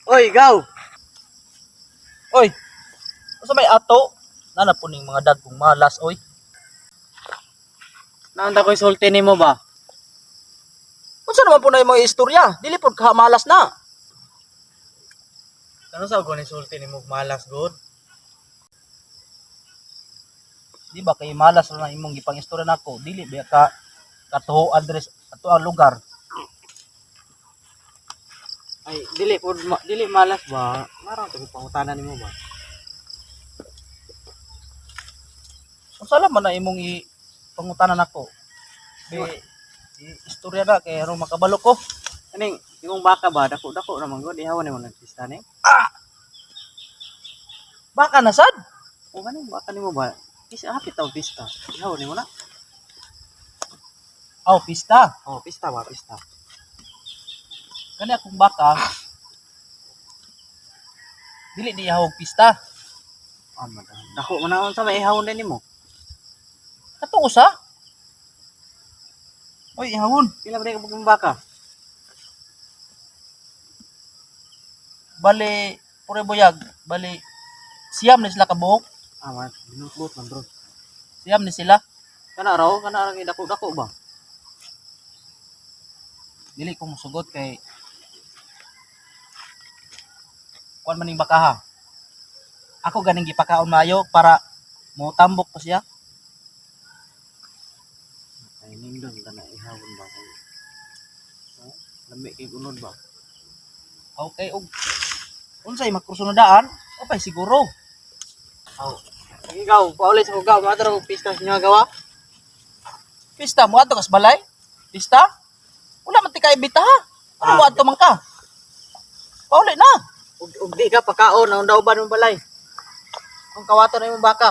Oy, gaw. Oy, sa may ato, nanapuning mga dagkong malas, oy. Naunta ko'y sulti nimo ba? Unsa naman po na yung mga istorya? Dili po ka malas na. Ano sa ni sulti nimo malas god? Di ba kay malas na imong gipang istorya nako? Dili ba ka katuho address ato ang lugar. Ay, dili malas ba? Marang to pangutanan nimo ba? Unsa man na imong pangutanan nako? Istorya na kay aron makabalo ko. Kaning imong baka ba dako naman god ihawan nimo nagpista ni. Baka na sad. O kaning baka nimo ba? Pista hapit taw pista. Ihawan nimo na. Aw, pista. Oh, pista ba, pista. Kani akong baka. Dili di hawag pista. Ah, madam. Dako man na sa may ihawon din nimo. Katong usa. Oy, ihawon. Pila ba kang baka? Bali, pure boyag. Bali, siyam na sila kabuok. Ah, man, binutbot man bro. Siyam na sila. Kana raw, kana ra dako ba? Dili ko musugot kay kuan maning baka ha. Ako ganing gipakaon maayo para mo tambok pa siya. Ay nindon kana ihawon ba kay. Oh, lami kay unod ba? Okay, og unsay makrusunodaan? Opay siguro. Oh. Ikaw, paulit sa gaw, matara ko pista sa inyo gawa. Pista mo ato kas balay? Pista? Wala man ti kay bita ha. Ano mo ato man ka? Pauli na. Ug di ka pakaon, naon daw ba ng balay? Ang kawato na imong baka.